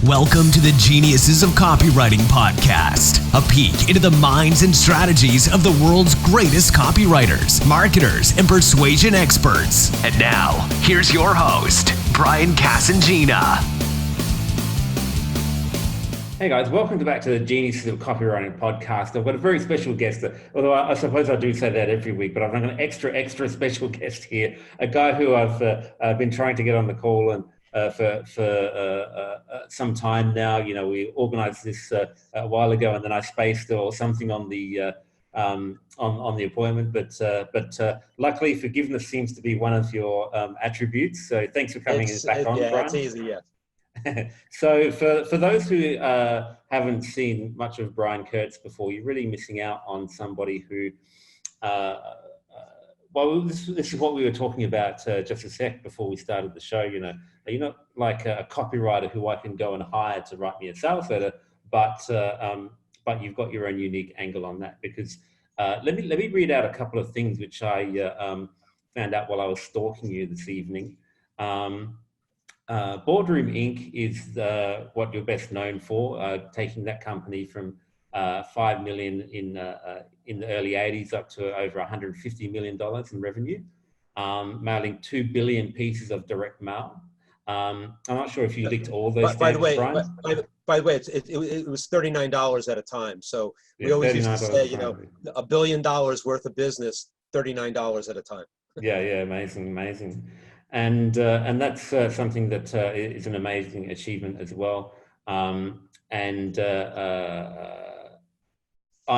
Welcome to the Geniuses of Copywriting Podcast, a peek into the minds and strategies of the world's greatest copywriters, marketers, and persuasion experts. And now, here's your host, Brian Kurtz. Hey guys, welcome back to the Geniuses of Copywriting Podcast. I've got a very special guest, although I suppose I do say that every week, but I've got an extra special guest here, a guy who I've been trying to get on the call and for some time now. You know, we organized this a while ago, and then I spaced or something on the appointment. But luckily, forgiveness seems to be one of your attributes. So thanks for coming back on, Brian. It's easy, yeah. So for those who haven't seen much of Brian Kurtz before, you're really missing out on somebody who, well, this is what we were talking about just a sec before we started the show. You know, you're not like a copywriter who I can go and hire to write me a sales letter, but you've got your own unique angle on that. Because let me read out a couple of things which I found out while I was stalking you this evening. Boardroom Inc. is what you're best known for, taking that company from 5 million in the early 80s up to over $150 million in revenue, mailing 2 billion pieces of direct mail. I'm not sure if you licked all those. By the way, it was $39 at a time. So we always used to say, you know, $1 billion worth of business, $39 at a time. Yeah, amazing. And that's something that is an amazing achievement as well. I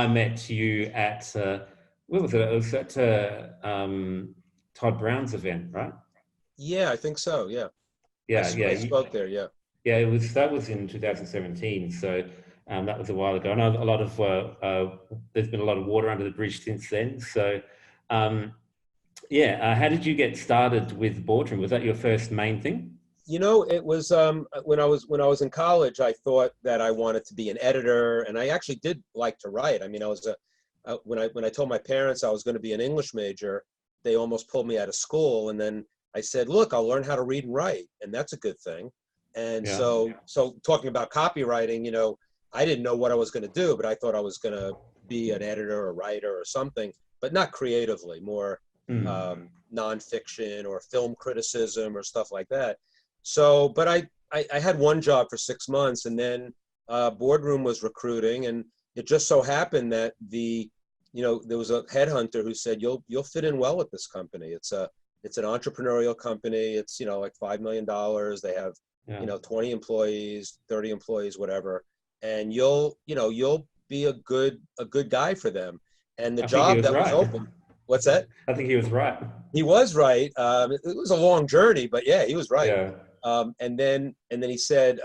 met you at, what was it? It was at Todd Brown's event, right? Yeah, I think so. Yeah. I spoke there. Yeah. Yeah, that was in 2017. So that was a while ago. I know a lot of there's been a lot of water under the bridge since then. So. How did you get started with Boardroom? Was that your first main thing? You know, it was when I was in college. I thought that I wanted to be an editor, and I actually did like to write. I mean, I was when I told my parents I was going to be an English major, they almost pulled me out of school. And then I said, "Look, I'll learn how to read and write, and that's a good thing." And so talking about copywriting, you know, I didn't know what I was going to do, but I thought I was going to be an editor or writer or something, but not creatively, more. Nonfiction or film criticism or stuff like that. So, but I had one job for 6 months, and then Boardroom was recruiting, and it just so happened that there was a headhunter who said, you'll fit in well at this company. It's an entrepreneurial company. It's, you know, like $5 million. They have, 20 employees, 30 employees, whatever. And you'll be a good guy for them. And the job that was open. What's that? I think he was right. He was right. It was a long journey, but yeah, he was right. Yeah. And then he said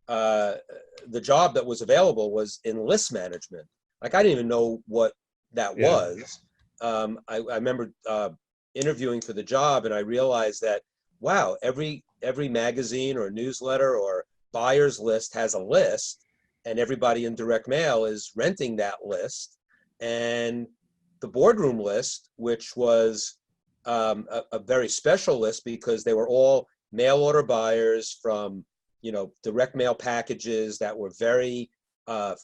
the job that was available was in list management. Like, I didn't even know what that was. I remember interviewing for the job, and I realized that, wow, every magazine or newsletter or buyer's list has a list, and everybody in direct mail is renting that list. And the Boardroom list, which was a very special list because they were all mail order buyers from, direct mail packages that were very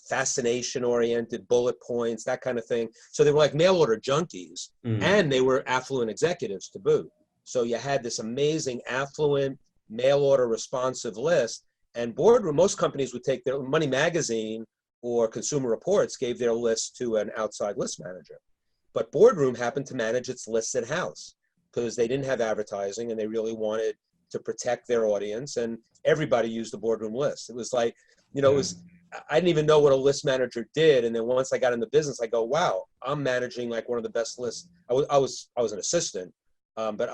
fascination oriented, bullet points, that kind of thing. So they were like mail order junkies, and they were affluent executives to boot. So you had this amazing affluent mail order responsive list. And Boardroom, most companies would take their Money Magazine or Consumer Reports gave their list to an outside list manager. But Boardroom happened to manage its lists in-house because they didn't have advertising, and they really wanted to protect their audience, and everybody used the Boardroom list. It was like, I didn't even know what a list manager did. And then once I got in the business, I go, wow, I'm managing like one of the best lists. I was an assistant, but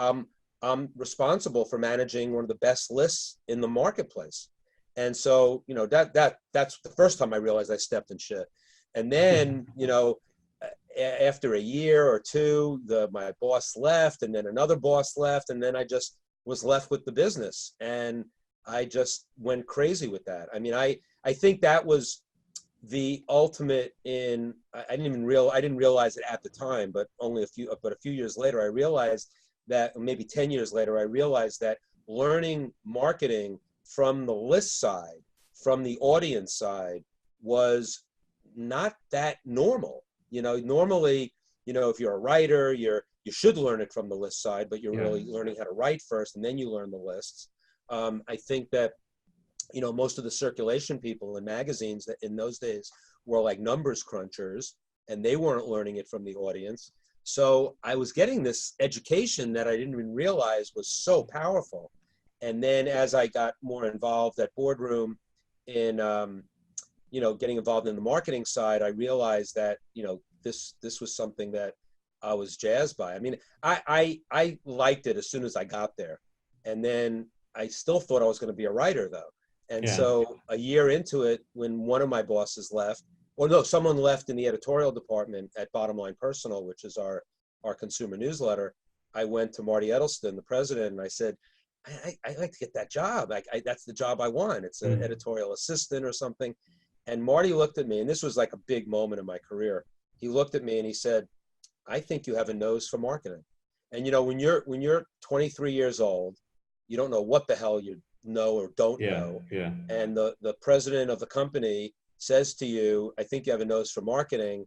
I'm responsible for managing one of the best lists in the marketplace. And so, that's the first time I realized I stepped in shit. And then, after a year or two, my boss left, and then another boss left, and then I just was left with the business, and I just went crazy with that. I mean, I think that was the ultimate in. I didn't realize it at the time, but a few years later, I realized that, maybe 10 years later, I realized that learning marketing from the list side, from the audience side, was not that normal. Normally, if you're a writer, you should learn it from the list side, but you're really learning how to write first, and then you learn the lists. I think that, most of the circulation people in magazines that in those days were like numbers crunchers, and they weren't learning it from the audience. So I was getting this education that I didn't even realize was so powerful. And then as I got more involved at Boardroom in, getting involved in the marketing side, I realized that, this was something that I was jazzed by. I mean, I liked it as soon as I got there. And then I still thought I was going to be a writer, though. And so a year into it, when one of my bosses left, someone left in the editorial department at Bottom Line Personal, which is our consumer newsletter. I went to Marty Edelston, the president, and I said, I'd like to get that job. That's the job I want. It's an editorial assistant or something. And Marty looked at me, and this was like a big moment in my career. He looked at me and he said, I think you have a nose for marketing. And when you're 23 years old, you don't know what the hell you know or don't know. Yeah. And the president of the company says to you, I think you have a nose for marketing.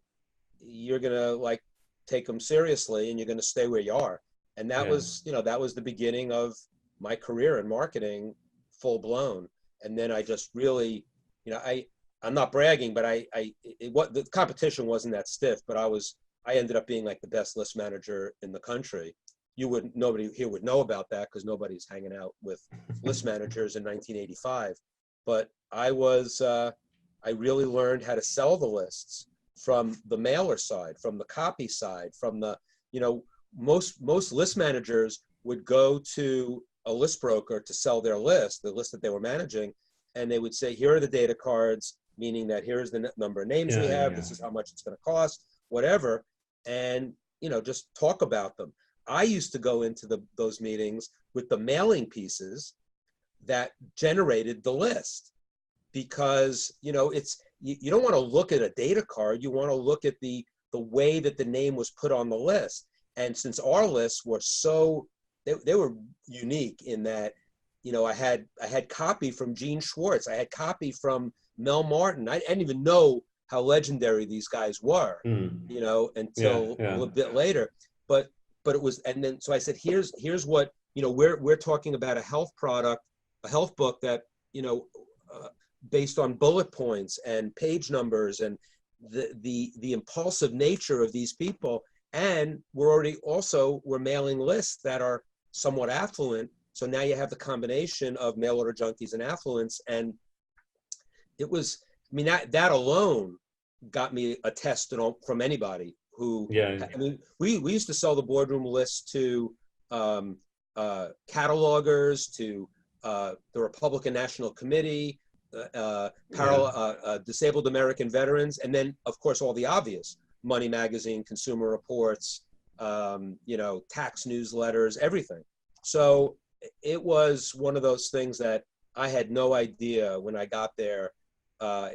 You're going to take them seriously, and you're going to stay where you are. And that was the beginning of my career in marketing, full blown. And then I just really, I'm not bragging, but the competition wasn't that stiff, but I ended up being like the best list manager in the country. Nobody here would know about that because nobody's hanging out with list managers in 1985. But I really learned how to sell the lists from the mailer side, from the copy side, from the, most list managers would go to a list broker to sell their list, the list that they were managing, and they would say, here are the data cards, meaning that here's the number of names we have, this is how much it's going to cost, whatever, and, just talk about them. I used to go into those meetings with the mailing pieces that generated the list, because, you don't want to look at a data card, you want to look at the way that the name was put on the list. And since our lists were they were unique in that, I had copy from Gene Schwartz, I had copy from Mel Martin. I didn't even know how legendary these guys were, until a little bit later. But it was, and then so I said, here's what, we're talking about a health product, a health book that, based on bullet points and page numbers and the impulsive nature of these people. And we're mailing lists that are somewhat affluent. So now you have the combination of mail order junkies and affluence. And it was, that alone got me a test from anybody who, we used to sell the Boardroom list to catalogers, to the Republican National Committee, disabled American veterans, and then of course all the obvious, Money Magazine, Consumer Reports, tax newsletters, everything. So it was one of those things that I had no idea when I got there,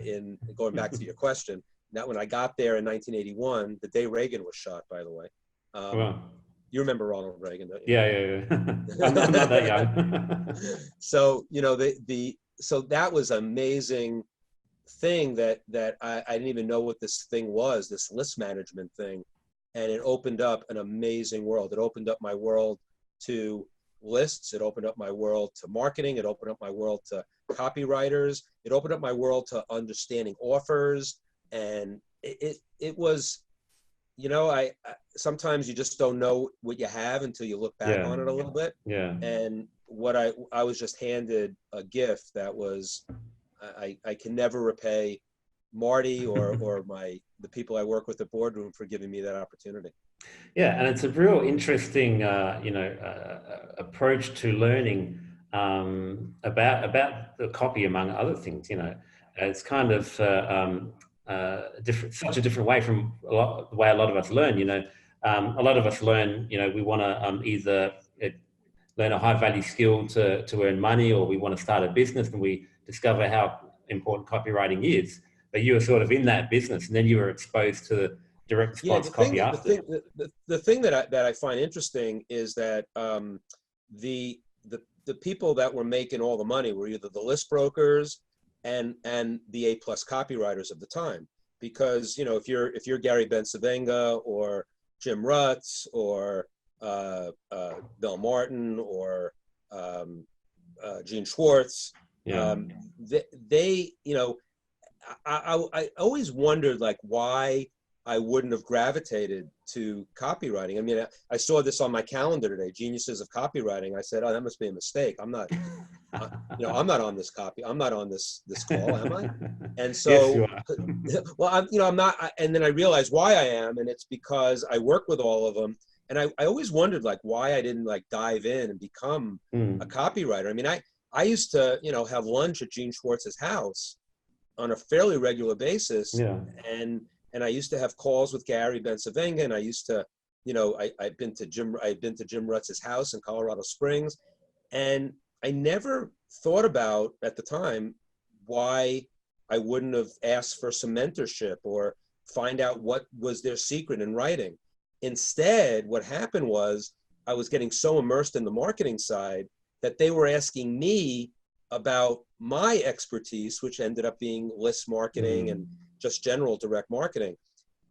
in going back to your question, that when I got there in 1981, the day Reagan was shot, by the way. Wow. You remember Ronald Reagan, don't you? Yeah. I'm not that young. So, so that was an amazing thing that I didn't even know what this thing was, this list management thing. And it opened up an amazing world. It opened up my world to lists. It opened up my world to marketing. It opened up my world to copywriters. It opened up my world to understanding offers. And it was, I sometimes you just don't know what you have until you look back on it a little bit. Yeah. And what I was just handed a gift that was, I can never repay Marty or the people I work with at Boardroom for giving me that opportunity. Yeah, and it's a real interesting, approach to learning about the copy, among other things. It's kind of such a different way from the way a lot of us learn. A lot of us learn. We want to either learn a high value skill to earn money, or we want to start a business, and we discover how important copywriting is. But you were sort of in that business, and then you were exposed to the direct response copy after. The thing that I find interesting is that the the people that were making all the money were either the list brokers and the A+ copywriters of the time. Because, you know, if you're Gary Bencivenga or Jim Rutz or Bill Martin or Gene Schwartz, they, you know, I always wondered like why I wouldn't have gravitated to copywriting. I mean, I saw this on my calendar today, Geniuses of Copywriting. I said, oh, that must be a mistake. I'm not, you know, I'm not on this I'm not on this call, am I? And so, yes, you are. well, I'm not. And then I realized why I am, and it's because I work with all of them. And I always wondered like why I didn't like dive in and become a copywriter. I mean, I used to, you know, have lunch at Gene Schwartz's house on a fairly regular basis. Yeah. And I used to have calls with Gary Bencivenga, and I used to, you know, I've been to Jim Rutz's house in Colorado Springs, and I never thought about at the time why I wouldn't have asked for some mentorship or find out what was their secret in writing. Instead, what happened was I was getting so immersed in the marketing side that they were asking me about my expertise, which ended up being list marketing and just general direct marketing.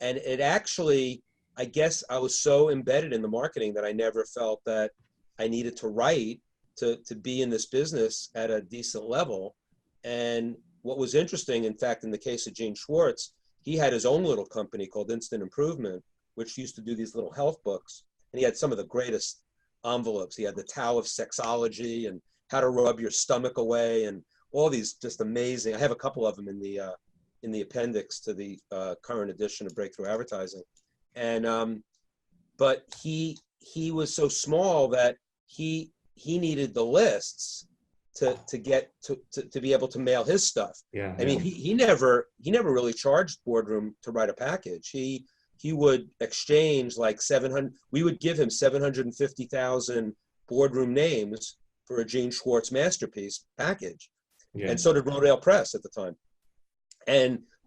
And it actually, I guess I was so embedded in the marketing that I never felt that I needed to write to be in this business at a decent level. And what was interesting, in fact, in the case of Gene Schwartz, he had his own little company called Instant Improvement, which used to do these little health books. And he had some of the greatest envelopes. He had the Tao of Sexology and How to Rub Your Stomach Away and all these just amazing. I have a couple of them in the appendix to the current edition of Breakthrough Advertising. And but he was so small that he needed the lists to get to be able to mail his stuff. Yeah. I mean, he never really charged Boardroom to write a package. He would exchange like 700. We would give him 750,000 Boardroom names for a Gene Schwartz masterpiece package. Yeah. And so did Rodale Press at the time.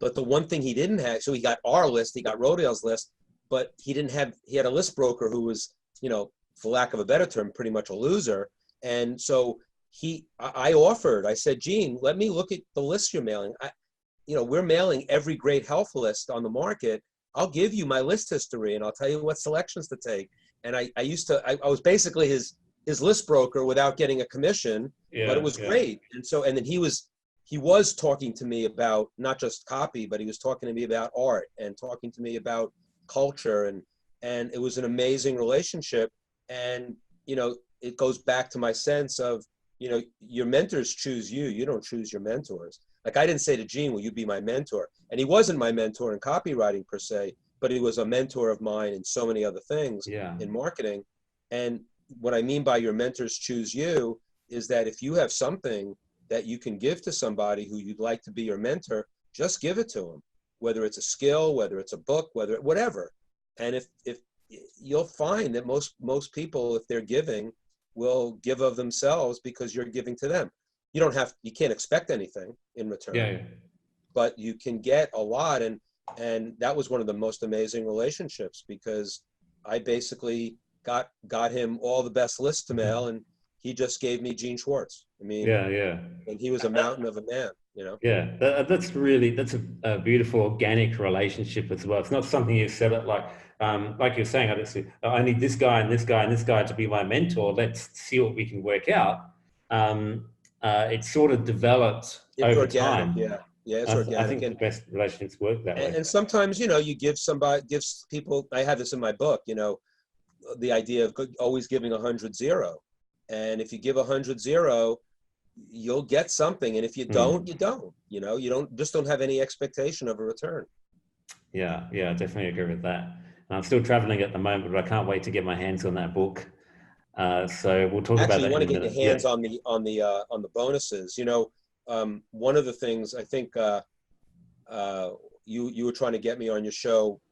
But the one thing he didn't have, so he got our list, he got Rodale's list, but he had a list broker who was, you know, for lack of a better term, pretty much a loser. And so I said, Gene, let me look at the lists you're mailing. We're mailing every great health list on the market. I'll give you my list history and I'll tell you what selections to take. And I was basically his list broker without getting a commission, but it was great. And then he was talking to me about not just copy, but he was talking to me about art and talking to me about culture. And it was an amazing relationship. And, you know, it goes back to my sense of, you know, your mentors choose you. You don't choose your mentors. Like I didn't say to Gene, will you be my mentor? And he wasn't my mentor in copywriting per se, but he was a mentor of mine in so many other things in marketing. And what I mean by your mentors choose you is that if you have something that you can give to somebody who you'd like to be your mentor, just give it to them, whether it's a skill, whether it's a book, whatever. And if you'll find that most people, if they're giving, will give of themselves because you're giving to them. You can't expect anything in return, but you can get a lot. And that was one of the most amazing relationships because I basically got him all the best lists to mail and he just gave me Gene Schwartz. I mean, and he was a mountain of a man, you know? Yeah, that's a beautiful organic relationship as well. It's not something you set up like you're saying, I need this guy and this guy and this guy to be my mentor. Let's see what we can work out. It's sort of developed over organic, time. Yeah, it's organic. I think the best relationships work that way. And sometimes, you know, you gives people, I have this in my book, you know, the idea of always giving 100 0. And if you give 100 0, you'll get something. And if you don't, you don't, you know, you don't have any expectation of a return. Yeah, I definitely agree with that. I'm still traveling at the moment, but I can't wait to get my hands on that book. So we'll talk about that. You want to get your hands on the bonuses. You know, one of the things I think you were trying to get me on your show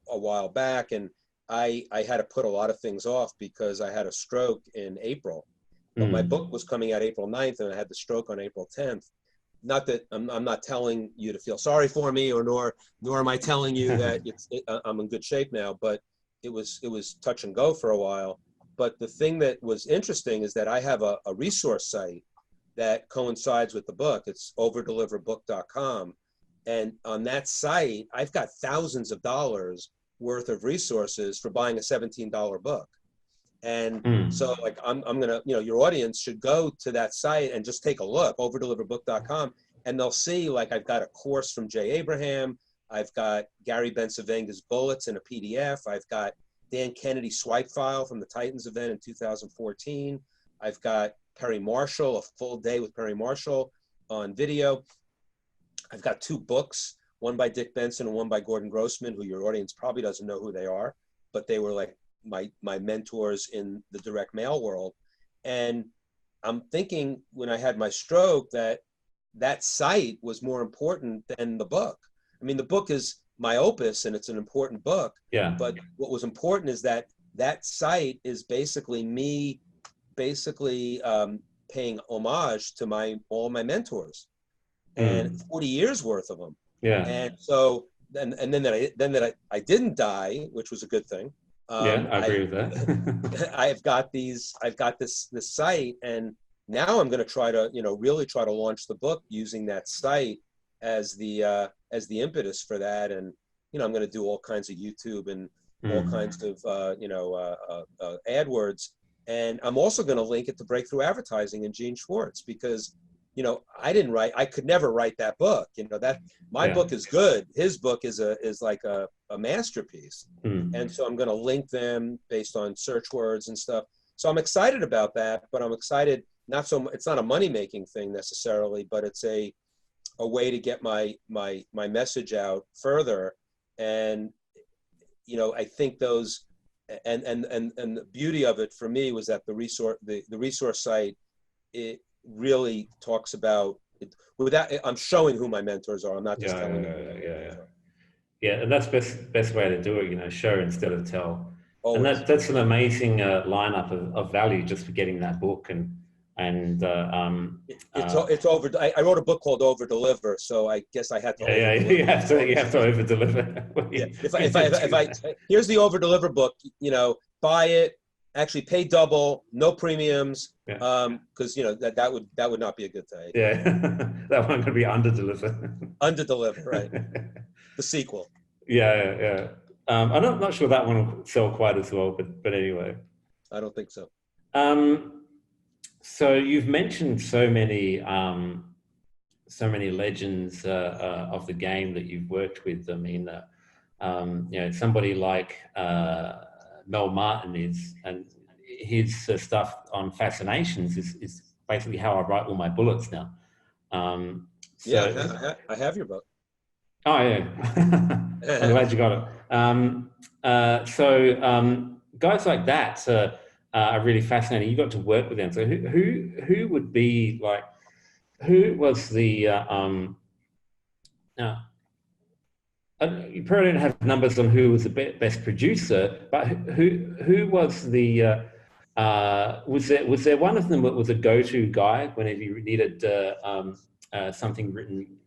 a while back, and I had to put a lot of things off because I had a stroke in April. But my book was coming out April 9th, and I had the stroke on April 10th. Not that I'm not telling you to feel sorry for me, nor am I telling you that I'm in good shape now. But it was touch and go for a while. But the thing that was interesting is that I have a resource site that coincides with the book. It's overdeliverbook.com. And on that site, I've got thousands of dollars worth of resources for buying a $17 book. And so like, I'm going to, your audience should go to that site and just take a look, overdeliverbook.com, and they'll see, like, I've got a course from Jay Abraham. I've got Gary Bencivenga's bullets in a PDF. I've got Dan Kennedy swipe file from the Titans event in 2014. I've got Perry Marshall, a full day with Perry Marshall on video. I've got 2 books, one by Dick Benson and one by Gordon Grossman, who your audience probably doesn't know who they are, but they were like my mentors in the direct mail world. And I'm thinking when I had my stroke that site was more important than the book. I mean, the book is my opus and it's an important book. Yeah. But what was important is that site is basically me paying homage to all my mentors, and 40 years worth of them. Yeah. And so then that I didn't die, which was a good thing. Yeah, I agree with that. I've got this site, and now I'm going to try to, really try to launch the book using that site as the impetus for that. And, I'm going to do all kinds of YouTube and all kinds of, AdWords. And I'm also going to link it to Breakthrough Advertising and Gene Schwartz, because, I could never write that book. My book is good. His book is like a masterpiece. And so I'm going to link them based on search words and stuff. So I'm excited about that, but I'm excited, it's not a money-making thing necessarily, but it's a way to get my message out further. And, I think those, and the beauty of it for me was that the resource site, it really talks about it. With that, I'm showing who my mentors are. I'm not just telling them. Yeah, and that's best way to do it. Show instead of tell. Always. And that's an amazing lineup of value just for getting that book. And it's over. I wrote a book called Over Deliver, so I guess I had to. You have to over deliver. If I here's the Over Deliver book. Buy it. Actually, pay double, no premiums, because that would not be a good thing. Yeah, that one could be under deliver. Under deliver, right? The sequel. Yeah. I'm not sure that one will sell quite as well, but anyway. I don't think so. So you've mentioned so many legends of the game that you've worked with. I mean, somebody like Mel Martin and his stuff on fascinations is basically how I write all my bullets now. I have your book. Oh yeah, I'm glad you got it. Guys like that are really fascinating. You got to work with them. So who would be like? Who was the? You probably don't have numbers on who was the best producer, but who was the? Was there one of them that was a go-to guy whenever you needed something written?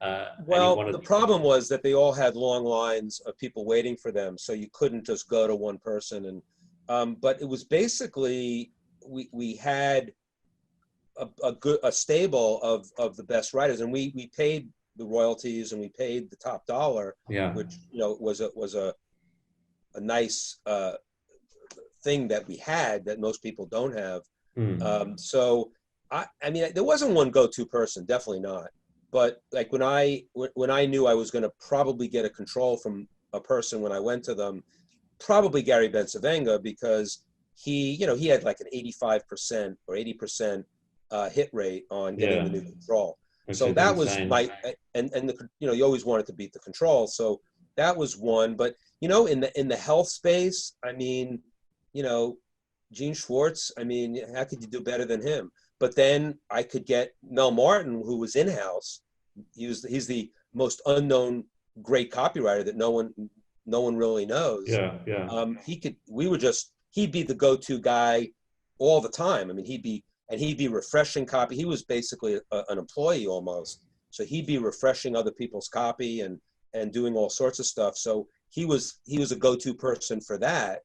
Well, the problem was that they all had long lines of people waiting for them, so you couldn't just go to one person. And but it was basically we had a stable of the best writers, and we paid the royalties and we paid the top dollar, which was a nice thing that we had that most people don't have. So I mean, there wasn't one go-to person, definitely not. But like when I knew I was going to probably get a control from a person when I went to them, probably Gary Bencivenga, because he had like an 85% or 80% hit rate on getting the new control. So that was you always wanted to beat the control. So that was one. But in the health space, I mean, Gene Schwartz, I mean, how could you do better than him? But then I could get Mel Martin, who was in-house. He's the most unknown great copywriter that no one really knows. He'd be the go-to guy all the time. I mean, he'd be refreshing copy. He was basically an employee almost. So he'd be refreshing other people's copy and doing all sorts of stuff. So he was a go-to person for that.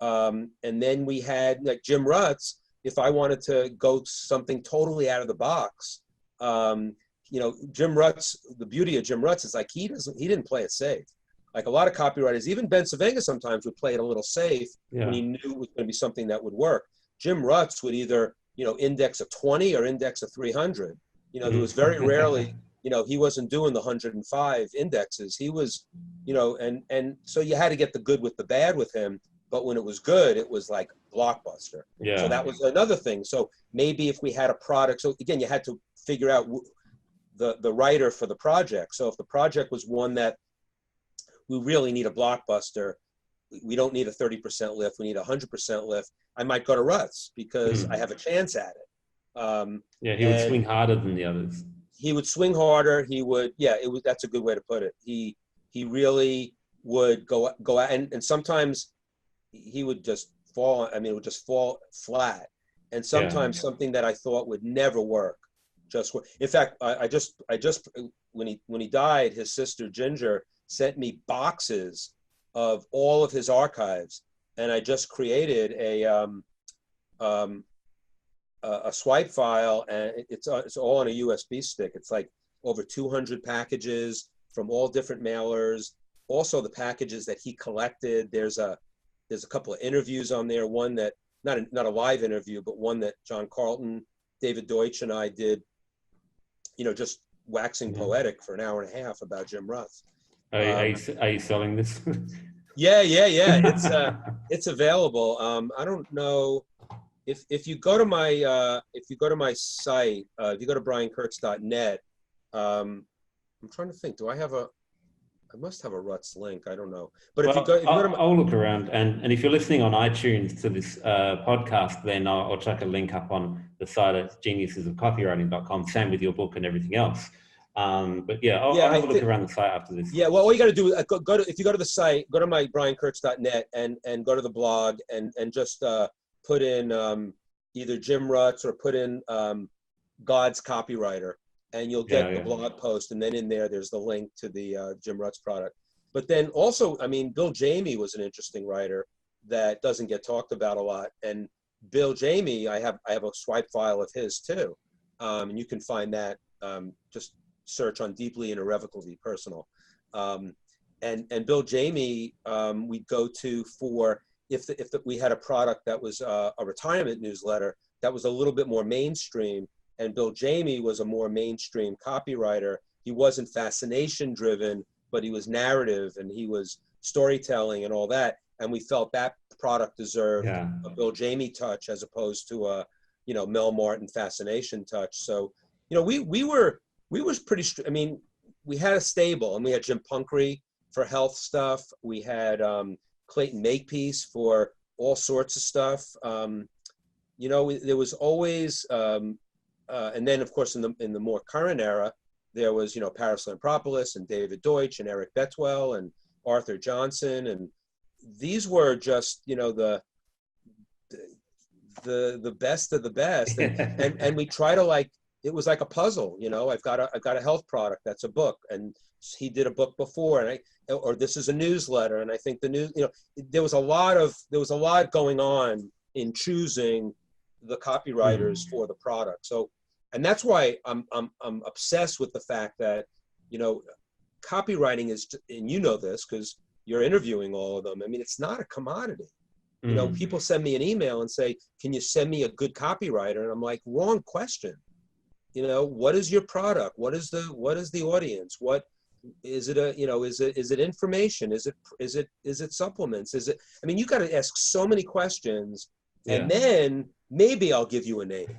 And then we had like Jim Rutz. If I wanted to go something totally out of the box, you know, Jim Rutz, the beauty of Jim Rutz is like, he didn't play it safe. Like a lot of copywriters, even Ben Savenga sometimes would play it a little safe when he knew it was going to be something that would work. Jim Rutz would either, you know, index a 20 or index a 300. You know, there was very rarely, you know, he wasn't doing the 105 indexes. He was, you know, and so you had to get the good with the bad with him. But when it was good, it was like blockbuster. Yeah. So that was another thing. So maybe if we had a product, so again, you had to figure out the writer for the project. So if the project was one that we really need a blockbuster, we don't need a 30% lift, we need a 100% lift, I might go to Rutz because I have a chance at it. He would swing harder than the others. He would swing harder. He would, that's a good way to put it. He really would go out, and sometimes he would just fall. I mean, it would just fall flat. And sometimes something that I thought would never work just work. In fact, I just when he died, his sister Ginger sent me boxes of all of his archives, and I just created a swipe file, and it's all on a USB stick. It's like over 200 packages from all different mailers. Also, the packages that he collected. There's a couple of interviews on there. One that not a live interview, but one that John Carlton, David Deutsch, and I did. You know, just waxing poetic for an hour and a half about Jim Rutz. Are you selling this? Yeah. It's available. I don't know if you go to my site, if you go to briankurtz.net. I'm trying to think. I must have a Rutz link. I don't know. But I'll look around, and if you're listening on iTunes to this podcast, then I'll chuck a link up on the site at geniusesofcopywriting.com. Same with your book and everything else. But I'll have a look around the site after this. Yeah, well, all you got to do is if you go to the site, go to my briankurtz.net and go to the blog and just put in either Jim Rutz or put in God's Copywriter. And you'll get the blog post, and then in there's the link to the Jim Rutz product. But then also, I mean, Bill Jamie was an interesting writer that doesn't get talked about a lot. And Bill Jamie, I have a swipe file of his too, and you can find that. Just search on Deeply and Irrevocably Personal. And Bill Jamie, we'd go to for if we had a product that was a retirement newsletter that was a little bit more mainstream. And Bill Jamie was a more mainstream copywriter. He wasn't fascination driven, but he was narrative and he was storytelling and all that. And we felt that product deserved a Bill Jamie touch as opposed to a, Mel Martin fascination touch. So, we were pretty, I mean, we had a stable, and we had Jim Punckery for health stuff. We had Clayton Makepeace for all sorts of stuff. There was always, and then, of course, in the more current era, there was, Paris Lampropoulos and David Deutsch and Eric Betwell and Arthur Johnson, and these were just, the best of the best, and we try to it was like a puzzle. I've got a health product that's a book, and he did a book before, or this is a newsletter, and I think the news, there was a lot going on in choosing the copywriters for the product. So, and that's why I'm obsessed with the fact that, copywriting is, and this because you're interviewing all of them. I mean, it's not a commodity. People send me an email and say, can you send me a good copywriter? And I'm like, wrong question. What is your product? What is the audience? What is it? Is it information? Is it supplements? You got to ask so many questions. And then maybe I'll give you a name.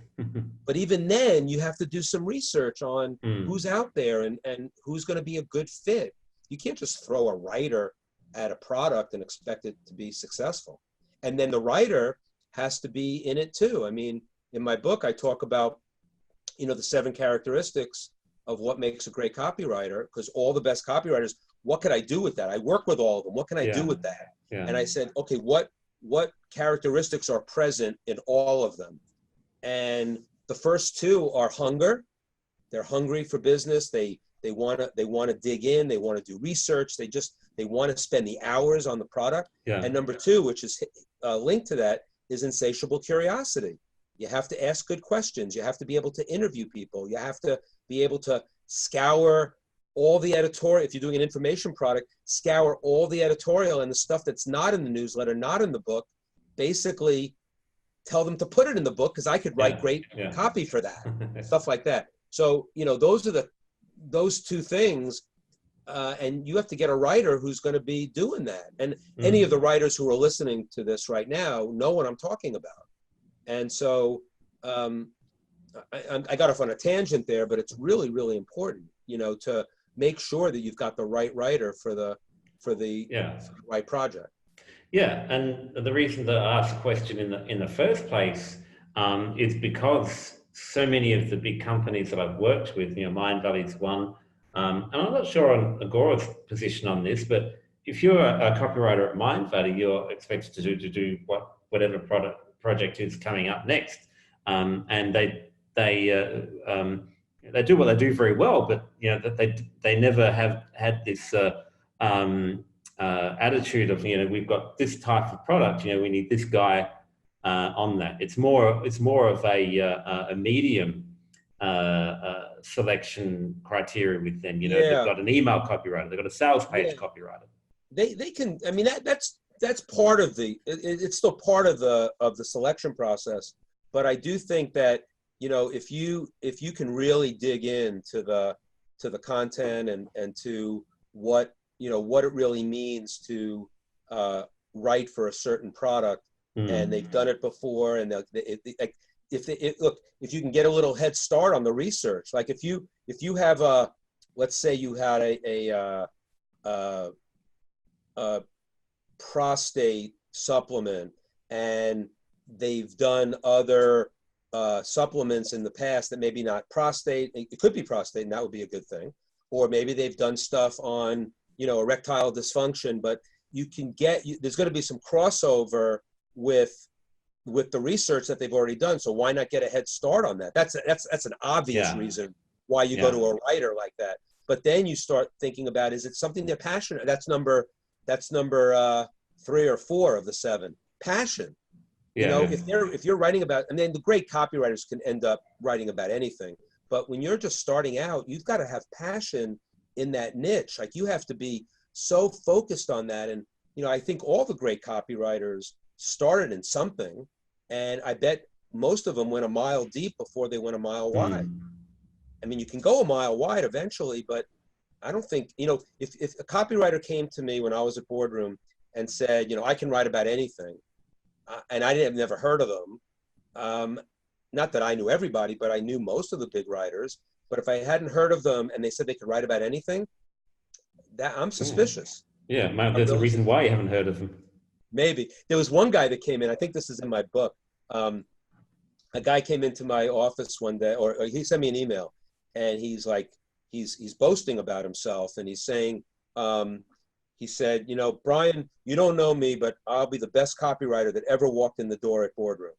But even then, you have to do some research on who's out there and who's going to be a good fit. You can't just throw a writer at a product and expect it to be successful. And then the writer has to be in it too. I mean, in my book, I talk about, the 7 characteristics of what makes a great copywriter, because all the best copywriters, what could I do with that? I work with all of them. What can I do with that? Yeah. And I said, okay, what characteristics are present in all of them? And the first 2 are hunger. They're hungry for business. They They want to dig in. They want to do research. They want to spend the hours on the product. Yeah. And number two, which is linked to that, is insatiable curiosity. You have to ask good questions. You have to be able to interview people. You have to be able to scour all the editorial. If you're doing an information product, scour all the editorial and the stuff that's not in the newsletter, not in the book. Basically, tell them to put it in the book because I could write great copy for that, stuff like that. So, those two things, and you have to get a writer who's going to be doing that. And any of the writers who are listening to this right now know what I'm talking about. And so I got off on a tangent there, but it's really, really important, to make sure that you've got the right writer for the right project. Yeah, and the reason that I asked the question in the first place is because so many of the big companies that I've worked with, Mind Valley's one, and I'm not sure on Agora's position on this, but if you're a copywriter at Mind Valley, you're expected to do whatever project is coming up next, and they do what they do very well, but they never have had this attitude of we've got this type of product, we need this guy on that. It's more of a medium selection criteria with them. They've got an email copywriter, they've got a sales page copywriter. They can. I mean, that's part of it's still part of the selection process. But I do think that if you can really dig into the content and to what it really means to write for a certain product, and they've done it before, and if you can get a little head start on the research, like if you have let's say you had a prostate supplement, and they've done other supplements in the past that maybe not prostate, it could be prostate, and that would be a good thing. Or maybe they've done stuff on, erectile dysfunction, but there's going to be some crossover with the research that they've already done. So why not get a head start on that? That's an obvious reason why you go to a writer like that. But then you start thinking about, is it something they're passionate? That's number 3 or 4 of the 7. Passion. If you're writing about, and then the great copywriters can end up writing about anything. But when you're just starting out, you've got to have passion in that niche. Like, you have to be so focused on that. And, I think all the great copywriters started in something, and I bet most of them went a mile deep before they went a mile wide. I mean, you can go a mile wide eventually, but I don't think, if a copywriter came to me when I was at Boardroom and said, I can write about anything, and I never heard of them, not that I knew everybody, but I knew most of the big writers. But if I hadn't heard of them and they said they could write about anything, that I'm suspicious. Yeah, there's a reason why you haven't heard of them. Maybe. There was one guy that came in, I think this is in my book. A guy came into my office one day, or he sent me an email, and he's like, he's boasting about himself, and he's saying, he said, Brian, you don't know me, but I'll be the best copywriter that ever walked in the door at Boardroom.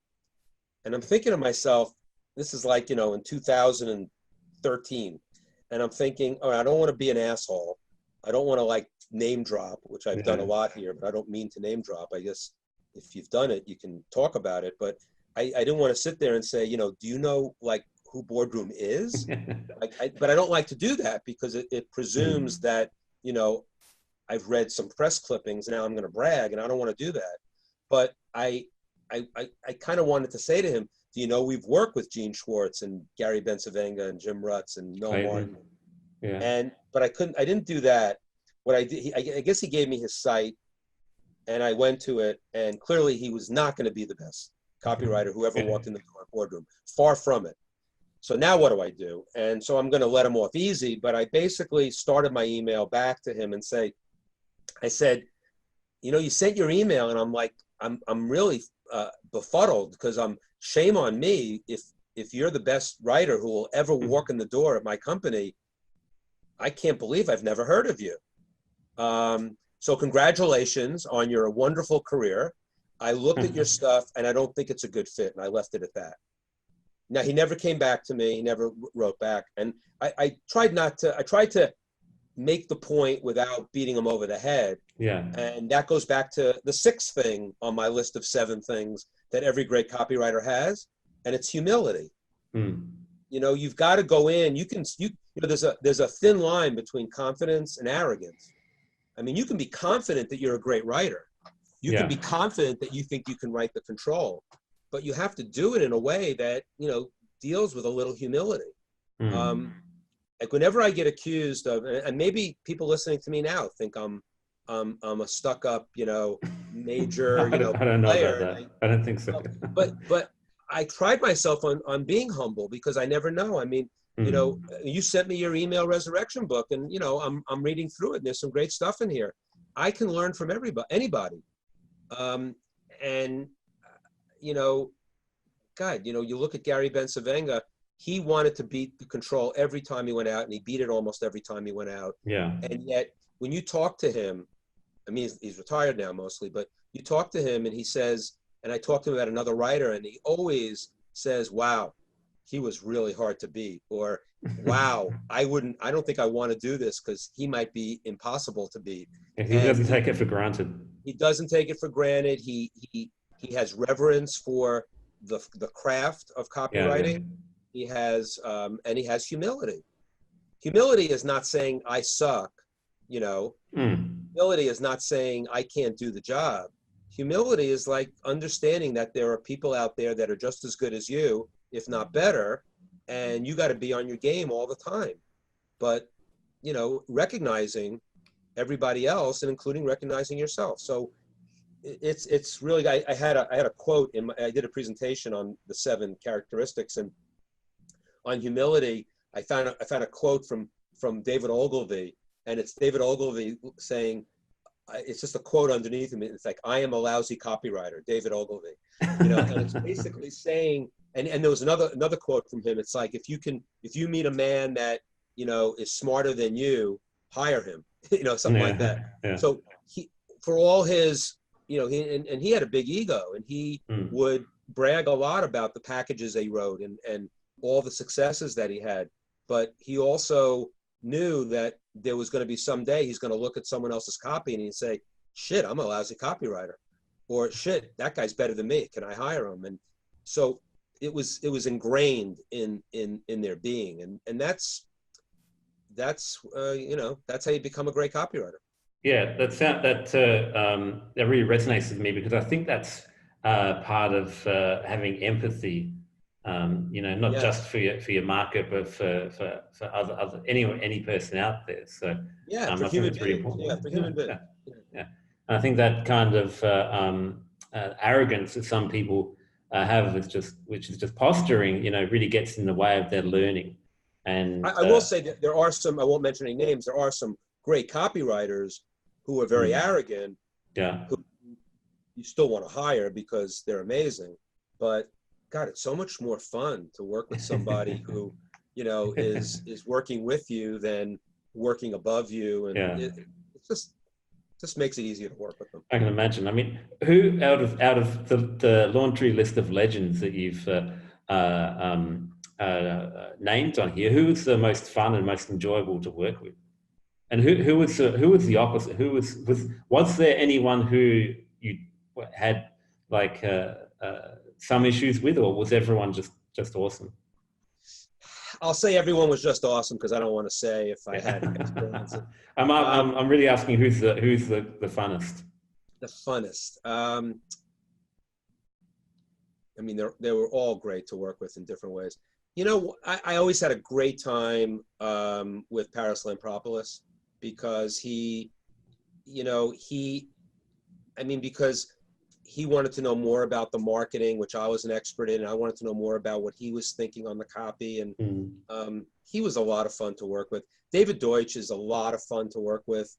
And I'm thinking to myself, this is like, in 2013. And I'm thinking, all right, I don't want to be an asshole. I don't want to name drop, which I've done a lot here, but I don't mean to name drop. I guess if you've done it, you can talk about it. But I didn't want to sit there and say, do you know who Boardroom is? But I don't like to do that because it presumes that, I've read some press clippings, now I'm going to brag, and I don't want to do that. But I kind of wanted to say to him, do you know we've worked with Gene Schwartz and Gary Bensavenga and Jim Rutz and Noel Martin? Yeah. But I didn't do that. What I did, I guess he gave me his site, and I went to it, and clearly he was not going to be the best copywriter who ever walked in the door at Boardroom. Far from it. So now what do I do? And so I'm going to let him off easy, but I basically started my email back to him and I said, you sent your email, and I'm like, I'm really befuddled, because shame on me if you're the best writer who will ever walk in the door at my company. I can't believe I've never heard of you. So congratulations on your wonderful career. I looked at your stuff, and I don't think it's a good fit, and I left it at that. Now, he never came back to me. He never wrote back. And I tried to make the point without beating him over the head. Yeah. And that goes back to the 6th thing on my list of 7 things that every great copywriter has, and it's humility. You know, you've got to go in. You know, there's a thin line between confidence and arrogance. I mean, you can be confident that you're a great writer. You can be confident that you think you can write the control, but you have to do it in a way that, you know, deals with a little humility. Like whenever I get accused of, and maybe people listening to me now think I'm a stuck-up, you know, major, I don't know player. about that. I don't think so. But I pride myself on being humble, because I never know. I mean, you know, you sent me your email resurrection book, and you know, I'm reading through it, and there's some great stuff in here. I can learn from anybody. And you know, God, you know, you look at Gary Bencivenga. He wanted to beat the control every time he went out, and he beat it almost every time he went out. Yeah. And yet, when you talk to him, I mean, he's retired now mostly, but you talk to him and he says, and I talked to him about another writer, and he always says, wow, he was really hard to beat, or wow, I don't think I want to do this because he might be impossible to beat. He doesn't take it for granted. He doesn't take it for granted. He has reverence for the craft of copywriting. Yeah. He has, and he has humility. Humility is not saying I suck, you know. Humility is not saying I can't do the job. Humility is like understanding that there are people out there that are just as good as you, if not better, and you got to be on your game all the time. But, you know, recognizing everybody else and including recognizing yourself. So it's really, I had a quote I did a presentation on the 7 characteristics, and on humility, I found a quote from David Ogilvy, and it's David Ogilvy saying, it's just a quote underneath him. It's like, I am a lousy copywriter, David Ogilvy. You know, and it's basically saying, and there was another quote from him. It's like, if you meet a man that, you know, is smarter than you, hire him, you know, something like that. Yeah. So for all his, you know, he had a big ego, and he would brag a lot about the packages they wrote and all the successes that he had. But he also knew that there was going to be someday he's going to look at someone else's copy and he'd say, shit, I'm a lousy copywriter, or shit, that guy's better than me. Can I hire him? And so it was ingrained in their being. And that's you know, that's how you become a great copywriter. Yeah, that really resonates with me, because I think that's part of having empathy. You know, not just for your market, but for other any person out there. So for human beings. Yeah, for human beings. Yeah. And I think that kind of arrogance that some people have, which is just posturing, you know, really gets in the way of their learning. And I will say that there are some, I won't mention any names, there are some great copywriters who are very arrogant. Yeah. Who you still want to hire because they're amazing, but God, it's so much more fun to work with somebody who, you know, is working with you than working above you, and it just makes it easier to work with them. I can imagine. I mean, who out of the laundry list of legends that you've named on here, who was the most fun and most enjoyable to work with, and who was the opposite? Was there anyone who you had like some issues with, or was everyone just awesome? I'll say everyone was just awesome, because I don't want to say if I had experience. I'm really asking who's the funnest. The funnest. I mean, they were all great to work with in different ways. You know, I always had a great time with Paris Lampropoulos, because because he wanted to know more about the marketing, which I was an expert in, and I wanted to know more about what he was thinking on the copy. And he was a lot of fun to work with. David Deutsch is a lot of fun to work with.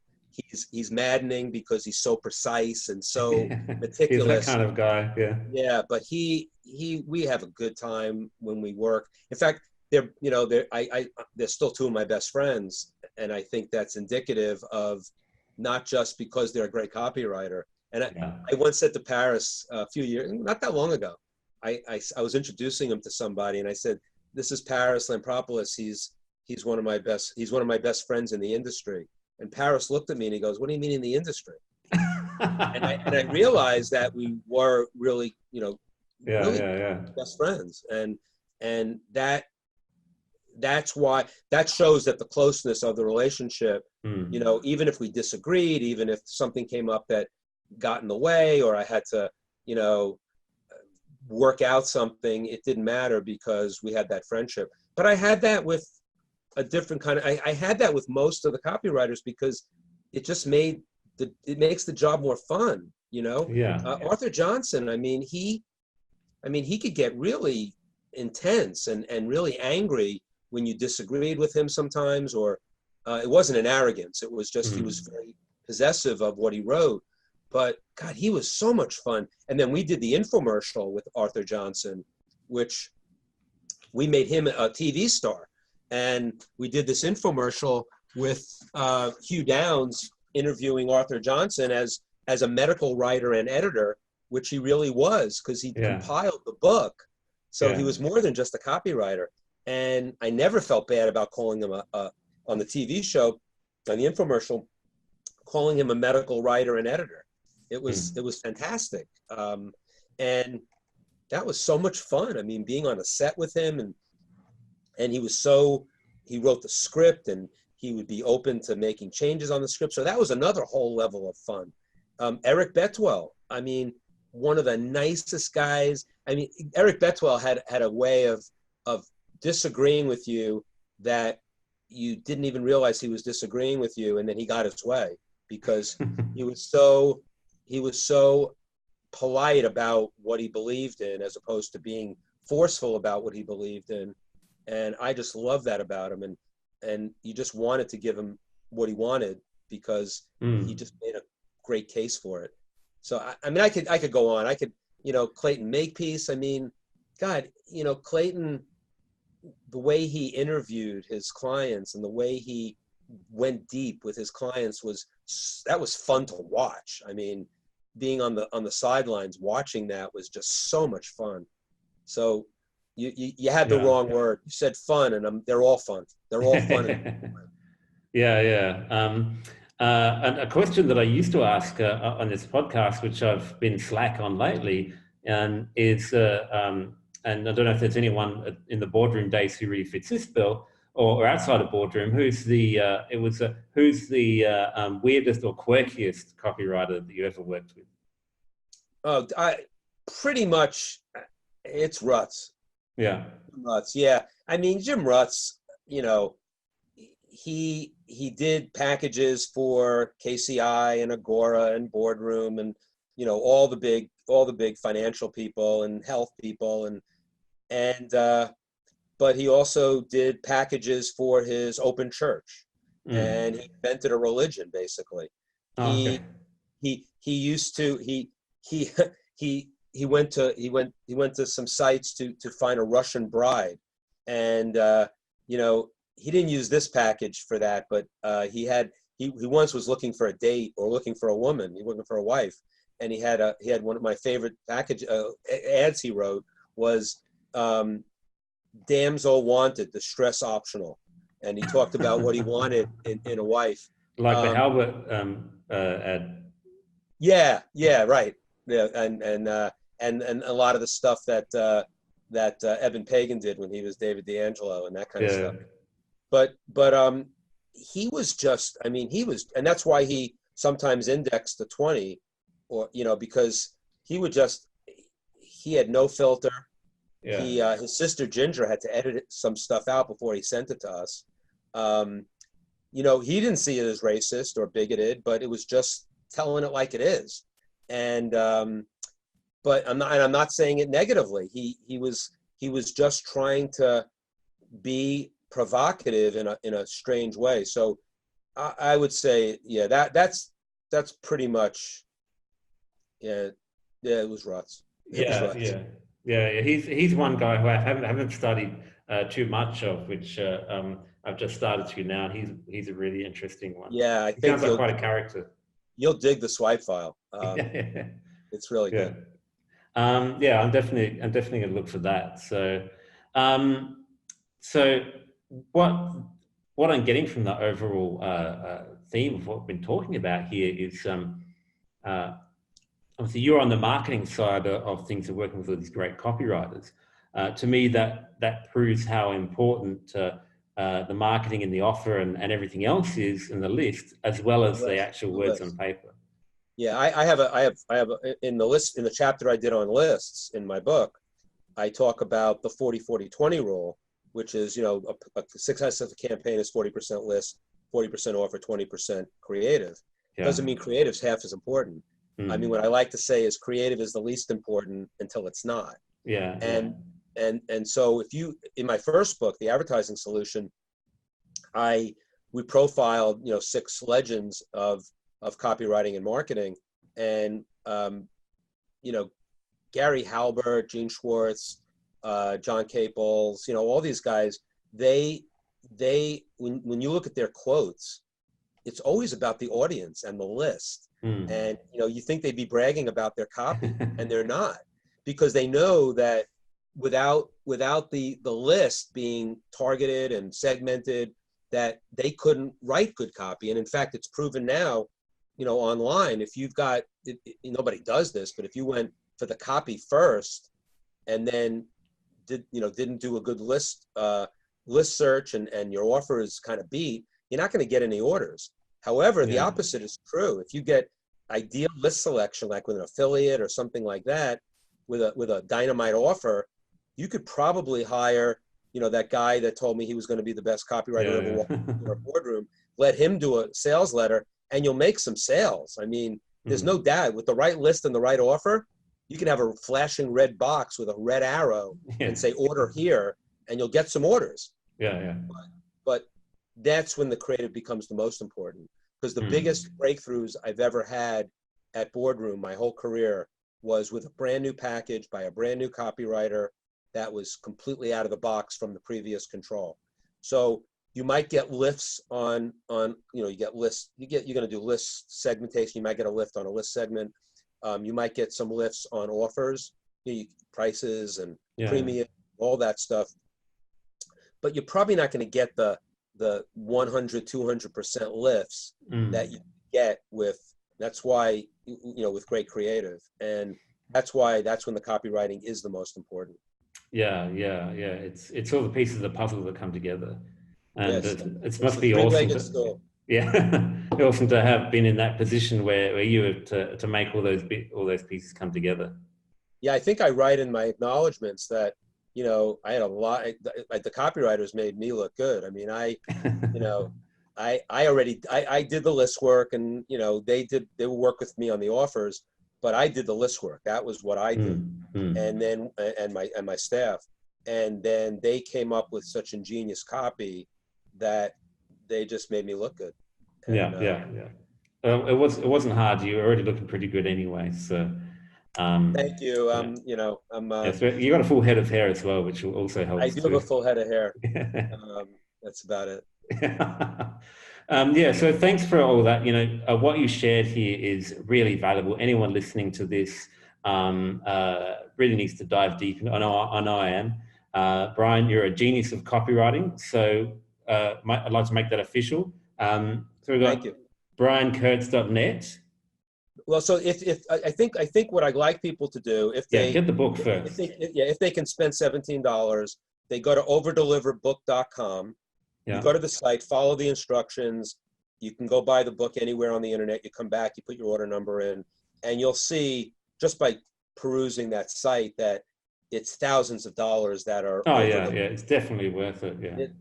He's maddening because he's so precise and so meticulous. He's that kind of guy, yeah. Yeah, but we have a good time when we work. In fact, they're still 2 of my best friends, and I think that's indicative of not just because they're a great copywriter. And I once said to Paris a few years, not that long ago, I was introducing him to somebody, and I said, "This is Paris Lampropoulos. He's one of my best friends in the industry." And Paris looked at me and he goes, "What do you mean in the industry?" and I realized that we were really, best friends, and that's why, that shows that the closeness of the relationship. Even if we disagreed, even if something came up that got in the way, or I had to, work out something, it didn't matter because we had that friendship. But I had that with a different kind of, I had that with most of the copywriters because it just makes the job more fun, Arthur Johnson, he could get really intense and really angry when you disagreed with him sometimes, or it wasn't an arrogance. It was just, he was very possessive of what he wrote. But God, he was so much fun. And then we did the infomercial with Arthur Johnson, which we made him a TV star. And we did this infomercial with Hugh Downs interviewing Arthur Johnson as a medical writer and editor, which he really was, because he compiled the book. So he was more than just a copywriter. And I never felt bad about calling him on the TV show, on the infomercial, calling him a medical writer and editor. It was fantastic. And that was so much fun. Being on a set with him, and he wrote the script, and he would be open to making changes on the script. So that was another whole level of fun. Eric Betwell, one of the nicest guys. Eric Betwell had a way of disagreeing with you that you didn't even realize he was disagreeing with you, and then he got his way because he was so polite about what he believed in, as opposed to being forceful about what he believed in. And I just love that about him. And you just wanted to give him what he wanted because he just made a great case for it. So, I could go on. I could, Clayton Makepeace. God, Clayton, the way he interviewed his clients and the way he went deep with his clients was fun to watch. Being on the sidelines watching that was just so much fun. So you had the wrong word. You said fun, and they're all fun. They're all fun. And a question that I used to ask on this podcast, which I've been slack on lately, is, and I don't know if there's anyone in the boardroom days who really fits this bill, or outside of boardroom, who's the weirdest or quirkiest copywriter that you ever worked with? Oh, pretty much, it's Rutz. Yeah. Rutz, yeah. Jim Rutz, he did packages for KCI and Agora and Boardroom and all the big financial people and health people and but he also did packages for his open church, and he invented a religion basically. Okay. He went to some sites to find a Russian bride, and he didn't use this package for that, but he once was looking for a date or looking for a woman. He was looking for a wife, and he had one of my favorite package ads he wrote was damsel wanted, distress optional, and he talked about what he wanted in a wife, like the Halbert ad. Yeah, right. Yeah, and a lot of the stuff that Evan Pagan did when he was David D'Angelo and that kind of stuff. But he was just, and that's why he sometimes indexed to 20, or because he had no filter. Yeah. His sister Ginger had to edit some stuff out before he sent it to us. He didn't see it as racist or bigoted, but it was just telling it like it is. And but I'm not saying it negatively. He was just trying to be provocative in a strange way. So I would say, that's pretty much, it was Rutz. He's one guy who I haven't studied too much of, which I've just started to now. He's a really interesting one. Yeah, I think sounds like quite a character. You'll dig the swipe file. It's really good. Yeah, I'm definitely going to look for that. So, so what I'm getting from the overall theme of what we've been talking about here is obviously you're on the marketing side of things and working with all these great copywriters. To me, that proves how important the marketing and the offer and everything else is in the list, as well as the actual words on paper. Yeah, I have in the chapter I did on lists in my book, I talk about the 40-40-20 rule, which is, a success of a campaign is 40% list, 40% offer, 20% creative. Yeah. Doesn't mean creative's half as important. I mean, what I like to say is creative is the least important until it's not. Yeah. And so in my first book, The Advertising Solution, we profiled, 6 legends of copywriting and marketing, and Gary Halbert, Gene Schwartz, John Caples, all these guys, they when you look at their quotes, it's always about the audience and the list. And you think they'd be bragging about their copy, and they're not, because they know that without the list being targeted and segmented, that they couldn't write good copy. And in fact, it's proven now, online, if you've got, nobody does this, but if you went for the copy first and then didn't do a good list search and your offer is kind of beat, you're not going to get any orders. However, the opposite is true. If you get ideal list selection, like with an affiliate or something like that, with a dynamite offer, you could probably hire, that guy that told me he was going to be the best copywriter ever walked into our boardroom, let him do a sales letter, and you'll make some sales. I mean, there's no doubt, with the right list and the right offer, you can have a flashing red box with a red arrow and say order here, and you'll get some orders. But that's when the creative becomes the most important, because the biggest breakthroughs I've ever had at Boardroom my whole career was with a brand new package by a brand new copywriter that was completely out of the box from the previous control. So you might get lifts on you get lists, you're going to do list segmentation. You might get a lift on a list segment. You might get some lifts on offers, prices and premium, all that stuff. But you're probably not going to get the 100-200% lifts that you get that's why, with great creative. And that's when the copywriting is the most important. Yeah. It's all the pieces of the puzzle that come together. And it must be awesome. Awesome to have been in that position where you have to make all those pieces come together. Yeah, I think I write in my acknowledgments that, I had a lot, the copywriters made me look good. I mean, I did the list work, and, they would work with me on the offers, but I did the list work. That was what I did. And then, and my staff, and then they came up with such ingenious copy that they just made me look good. And, it wasn't hard. You were already looking pretty good anyway. So, thank you. You got a full head of hair as well, which will also help. I do have a full head of hair. That's about it. So thanks for all that. What you shared here is really valuable. Anyone listening to this really needs to dive deep. I know I am. Brian, you're a genius of copywriting. So I'd like to make that official. So we've got briankurtz.net. Well, so if I think what I'd like people to do, if they get the book first. If they can spend $17, they go to overdeliverbook.com. You go to the site, follow the instructions. You can go buy the book anywhere on the internet. You come back, you put your order number in, and you'll see just by perusing that site that it's thousands of dollars that are. It's definitely worth it.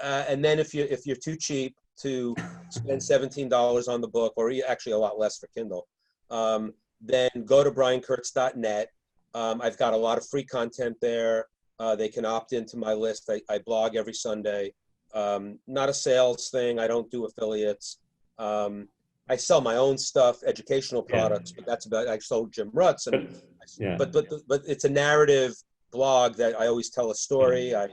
And then if you're too cheap to spend $17 on the book, or actually a lot less for Kindle, then go to briankurtz.net. I've got a lot of free content there. They can opt into my list. I blog every Sunday. Not a sales thing. I don't do affiliates. I sell my own stuff, educational products, but that's about, I sold Jim Rutz. But it's a narrative blog that I always tell a story. I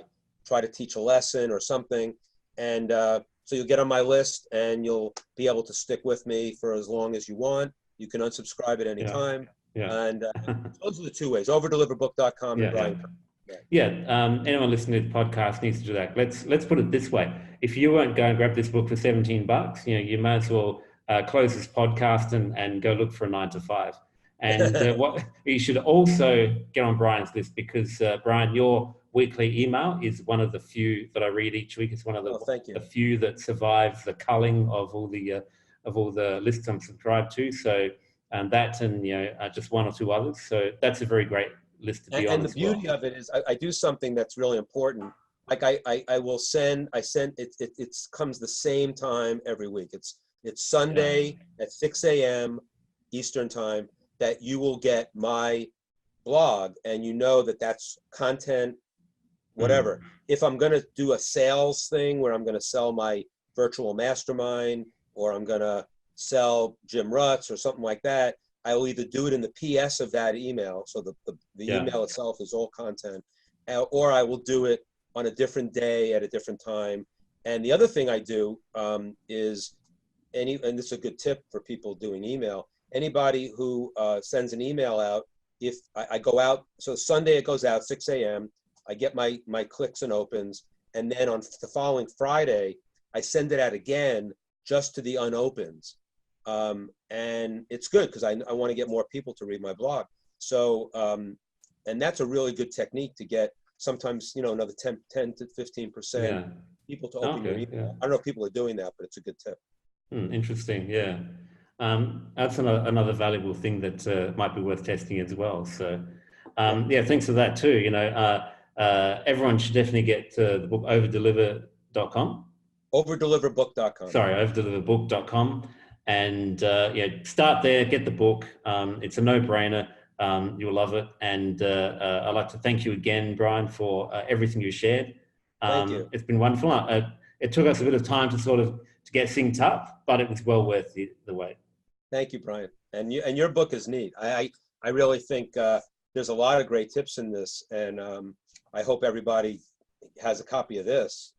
try to teach a lesson or something. And so you'll get on my list and you'll be able to stick with me for as long as you want. You can unsubscribe at any time. And those are the two ways: overdeliverbook.com and Brian Kurtz. Anyone listening to the podcast needs to do that. Let's put it this way: if you won't go and grab this book for $17, you may as well close this podcast and go look for a 9 to 5. And what you should also get on Brian's list, because Brian, your weekly email is one of the few that I read each week. It's one of the few that survive the culling of all the lists I'm subscribed to. So that and just one or two others. So that's a very great list to be on. And the beauty of it is I do something that's really important. Like I will send it comes the same time every week. It's Sunday at 6 a.m. Eastern time that you will get my blog, and that's content, whatever. If I'm going to do a sales thing where I'm going to sell my virtual mastermind, or I'm going to sell Jim Rutz or something like that, I will either do it in the PS of that email, so the email itself is all content, or I will do it on a different day at a different time. And the other thing I do is, and this is a good tip for people doing email, anybody who sends an email out, if I go out, so Sunday it goes out 6 a.m., I get my clicks and opens, and then on the following Friday, I send it out again just to the unopens. And it's good because I want to get more people to read my blog. So, and that's a really good technique to get sometimes, another 10 to 15% people to open your email. Yeah. I don't know if people are doing that, but it's a good tip. Interesting. Yeah. That's another valuable thing that might be worth testing as well. So, thanks for that too. Everyone should definitely get the book overdeliver.com. Overdeliverbook.com. Sorry, overdeliverbook.com. And start there, get the book. It's a no-brainer. You'll love it. And I'd like to thank you again, Brian, for everything you shared. Thank you. It's been wonderful. It took us a bit of time to get synced up, but it was well worth the wait. Thank you, Brian. And your book is neat. I really think there's a lot of great tips in this, and I hope everybody has a copy of this.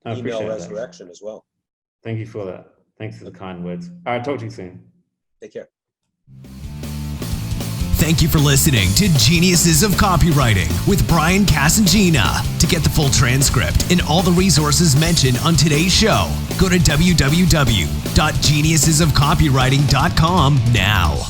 Email Resurrection as well. Thank you for that. Thanks for the kind words. All right, talk to you soon. Take care. Thank you for listening to Geniuses of Copywriting with Brian Casangina. To get the full transcript and all the resources mentioned on today's show, go to www.geniusesofcopywriting.com now.